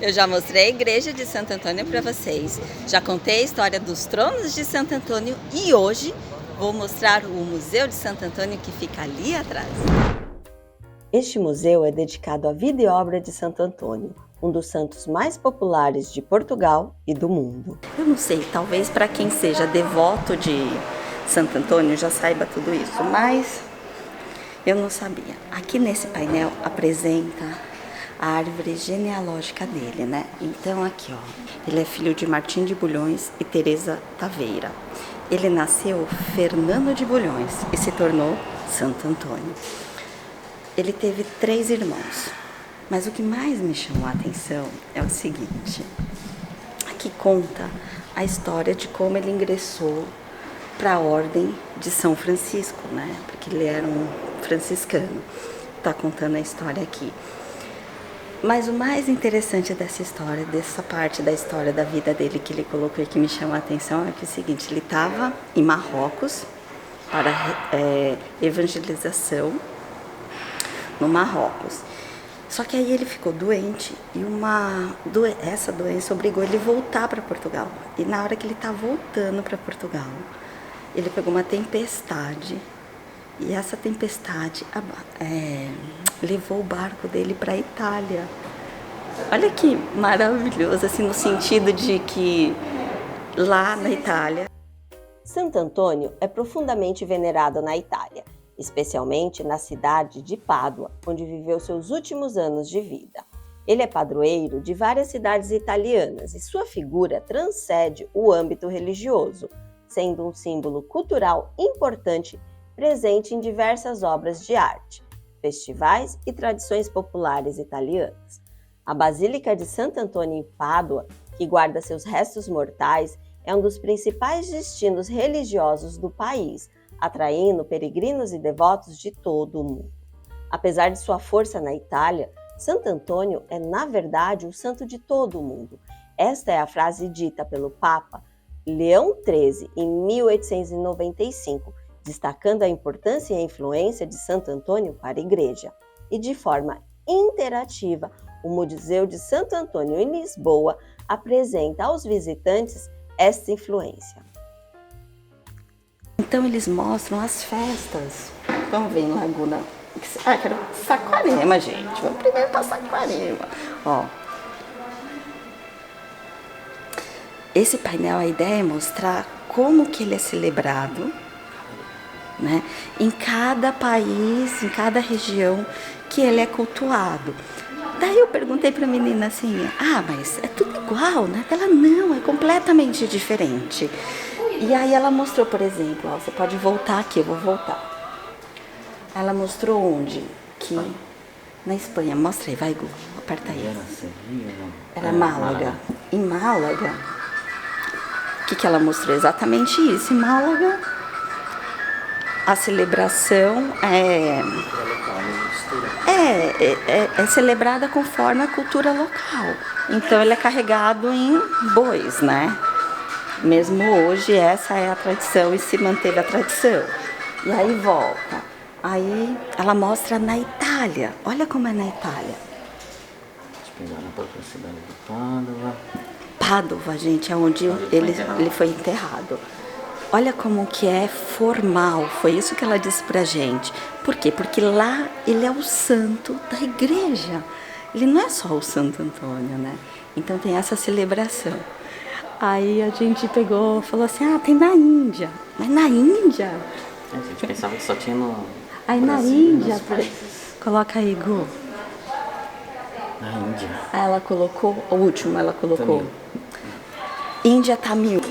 Eu já mostrei a igreja de Santo Antônio para vocês, já contei a história dos tronos de Santo Antônio e hoje vou mostrar o Museu de Santo Antônio que fica ali atrás. Este museu é dedicado à vida e obra de Santo Antônio, um dos santos mais populares de Portugal e do mundo. Eu não sei, talvez para quem seja devoto de Santo Antônio já saiba tudo isso, mas eu não sabia. Aqui nesse painel apresenta a árvore genealógica dele, né? Então aqui, ó, ele é filho de Martim de Bulhões e Teresa Taveira. Ele nasceu Fernando de Bulhões e se tornou Santo Antônio. Ele teve 3 irmãos, mas o que mais me chamou a atenção é o seguinte. Aqui conta a história de como ele ingressou para a Ordem de São Francisco, né? Porque ele era um franciscano. Tá contando a história aqui. Mas o mais interessante dessa história, dessa parte da história da vida dele que ele colocou e que me chamou a atenção é que é o seguinte, ele estava em Marrocos para evangelização no Marrocos. Só que aí ele ficou doente e essa doença obrigou ele a voltar para Portugal. E na hora que ele está voltando para Portugal, ele pegou uma tempestade e essa tempestade levou o barco dele para a Itália. Olha que maravilhoso, assim, no sentido de que lá na Itália, Santo Antônio é profundamente venerado na Itália, especialmente na cidade de Pádua, onde viveu seus últimos anos de vida. Ele é padroeiro de várias cidades italianas e sua figura transcende o âmbito religioso, sendo um símbolo cultural importante presente em diversas obras de arte, festivais e tradições populares italianas. A Basílica de Santo Antônio em Pádua, que guarda seus restos mortais, é um dos principais destinos religiosos do país, atraindo peregrinos e devotos de todo o mundo. Apesar de sua força na Itália, Santo Antônio é, na verdade, o santo de todo o mundo. Esta é a frase dita pelo Papa Leão XIII em 1895, destacando a importância e a influência de Santo Antônio para a Igreja. E de forma interativa, o Museu de Santo Antônio em Lisboa apresenta aos visitantes essa influência. Então eles mostram as festas. Vamos ver em Laguna. Quero Saquarema, gente. Vamos primeiro para Saquarema. Ó. Esse painel, a ideia é mostrar como que ele é celebrado, né? Em cada país, em cada região que ele é cultuado. Daí eu perguntei para a menina assim, mas é tudo igual, né? Ela, não, é completamente diferente. E aí ela mostrou, por exemplo, você pode voltar aqui, eu vou voltar. Ela mostrou onde? Que na Espanha. Mostra aí, vai, Gu, aperta aí. Era Málaga. Em Málaga, o que ela mostrou? Exatamente isso. Em Málaga, a celebração é celebrada conforme a cultura local. Então ele é carregado em bois, né? Mesmo hoje essa é a tradição e se manteve a tradição. E aí volta. Aí ela mostra na Itália. Olha como é na Itália. Deixa eu pegar na própria cidade de Pádua. Pádua, gente, é onde ele foi enterrado. Olha como que é formal, foi isso que ela disse pra gente. Por quê? Porque lá ele é o santo da igreja. Ele não é só o Santo Antônio, né? Então tem essa celebração. Aí a gente falou assim, tem na Índia. Mas na Índia? A gente pensava que só tinha no Aí Brasil, na Índia, nos países. Coloca aí, Gu. Na Índia. Aí ela colocou, o último ela colocou. Tamil. Índia Tamil.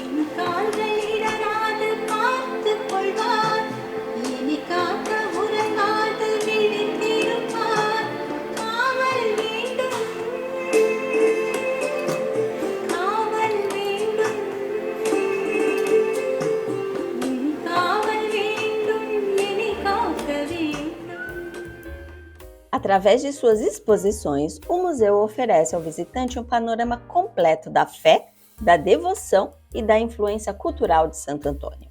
Através de suas exposições, o museu oferece ao visitante um panorama completo da fé, da devoção e da influência cultural de Santo Antônio.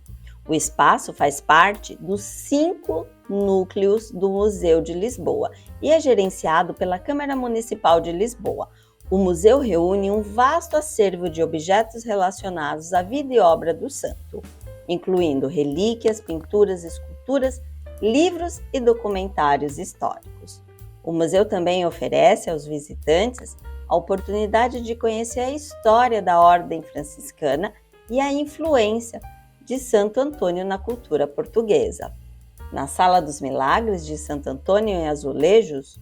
O espaço faz parte dos 5 núcleos do Museu de Lisboa e é gerenciado pela Câmara Municipal de Lisboa. O museu reúne um vasto acervo de objetos relacionados à vida e obra do santo, incluindo relíquias, pinturas, esculturas, livros e documentários históricos. O museu também oferece aos visitantes a oportunidade de conhecer a história da Ordem Franciscana e a influência de Santo Antônio na cultura portuguesa. Na Sala dos Milagres de Santo Antônio em azulejos,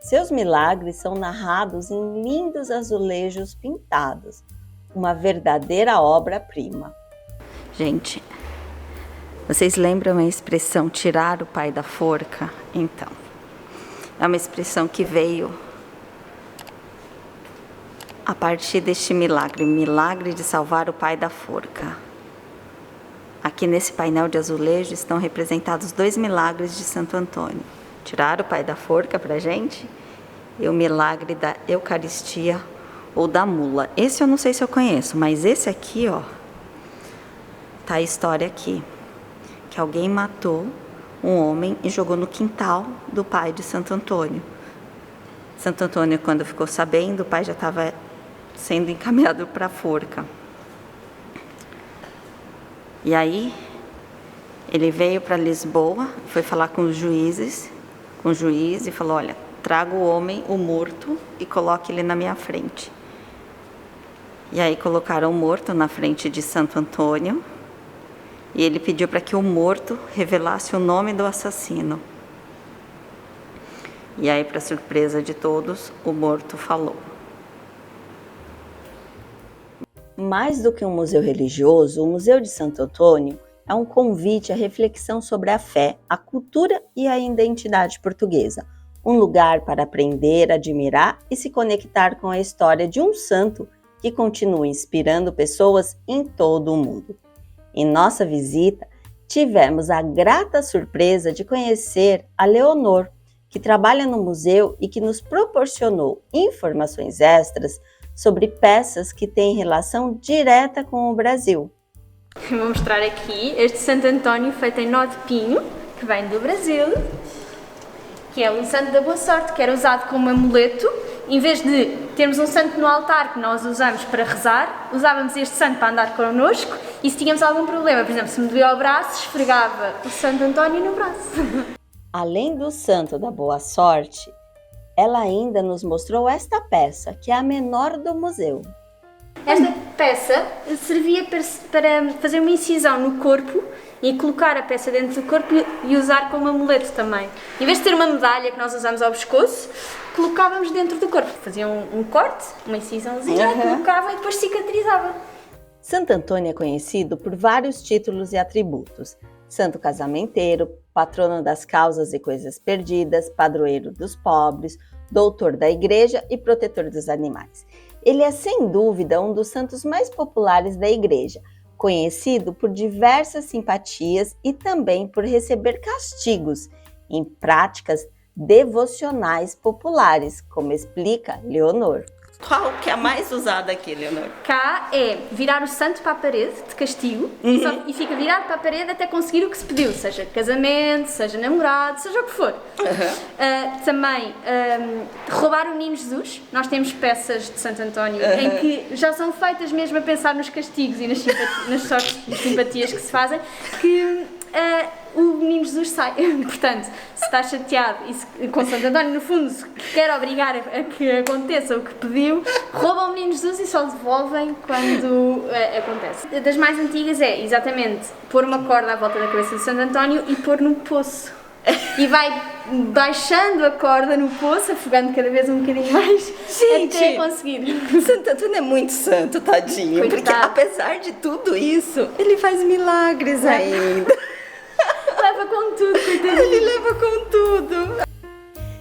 seus milagres são narrados em lindos azulejos pintados, uma verdadeira obra-prima. Gente, vocês lembram a expressão tirar o pai da forca? Então, é uma expressão que veio a partir deste milagre, o milagre de salvar o pai da forca. Aqui nesse painel de azulejo estão representados 2 milagres de Santo Antônio. Tirar o pai da forca para a gente e o milagre da Eucaristia ou da mula. Esse eu não sei se eu conheço, mas esse aqui, ó, tá a história aqui, que alguém matou um homem e jogou no quintal do pai de Santo Antônio. Santo Antônio, quando ficou sabendo, o pai já estava sendo encaminhado para a forca. E aí, ele veio para Lisboa, foi falar com os juízes, com o juiz e falou, olha, traga o homem, o morto, e coloque ele na minha frente. E aí colocaram o morto na frente de Santo Antônio, e ele pediu para que o morto revelasse o nome do assassino. E aí, para surpresa de todos, o morto falou. Mais do que um museu religioso, o Museu de Santo Antônio é um convite à reflexão sobre a fé, a cultura e a identidade portuguesa. Um lugar para aprender, admirar e se conectar com a história de um santo que continua inspirando pessoas em todo o mundo. Em nossa visita, tivemos a grata surpresa de conhecer a Leonor, que trabalha no museu e que nos proporcionou informações extras sobre peças que têm relação direta com o Brasil. Vou mostrar aqui este Santo Antônio feito em nó de pinho, que vem do Brasil, que é o santo da boa sorte, que era usado como amuleto. Em vez de termos um santo no altar que nós usamos para rezar, usávamos este santo para andar connosco e se tínhamos algum problema, por exemplo, se me doía o braço, esfregava o Santo Antônio no braço. Além do santo da boa sorte, ela ainda nos mostrou esta peça, que é a menor do museu. Esta peça servia para fazer uma incisão no corpo e colocar a peça dentro do corpo e usar como amuleto também. Em vez de ter uma medalha que nós usamos ao pescoço, colocávamos dentro do corpo. Faziam um corte, uma incisãozinha, colocavam e depois cicatrizava. Santo Antônio é conhecido por vários títulos e atributos. Santo casamenteiro, patrono das causas e coisas perdidas, padroeiro dos pobres, doutor da igreja e protetor dos animais. Ele é, sem dúvida, um dos santos mais populares da igreja, conhecido por diversas simpatias e também por receber castigos em práticas devocionais populares, como explica Leonor. Qual que é a mais usada aqui, Leonor? Cá é virar o santo para a parede, de castigo, e fica virado para a parede até conseguir o que se pediu, seja casamento, seja namorado, seja o que for. Também roubar o menino Jesus. Nós temos peças de Santo António em que já são feitas mesmo a pensar nos castigos e nas sortes de simpatias que se fazem, que o menino Jesus sai. Portanto, se está chateado e com Santo António, no fundo, quer obrigar a que aconteça o que pediu, roubam o menino Jesus e só devolvem quando acontece. Das mais antigas é, exatamente, pôr uma corda à volta da cabeça de Santo António e pôr no poço. E vai baixando a corda no poço, afogando cada vez um bocadinho mais, até conseguir. Santo Antônio é muito santo, tadinho. Coitado. Porque apesar de tudo isso, ele faz milagres ainda. Leva com tudo, coitadinho. Ele leva com tudo.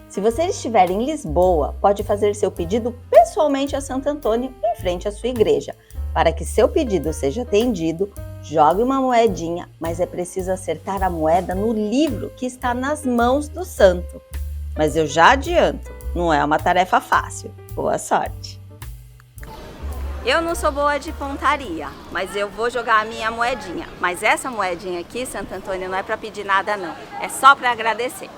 Se você estiver em Lisboa, pode fazer seu pedido pessoalmente a Santo Antônio em frente à sua igreja. Para que seu pedido seja atendido, jogue uma moedinha, mas é preciso acertar a moeda no livro que está nas mãos do santo. Mas eu já adianto, não é uma tarefa fácil. Boa sorte! Eu não sou boa de pontaria, mas eu vou jogar a minha moedinha. Mas essa moedinha aqui, Santo Antônio, não é para pedir nada não, é só para agradecer.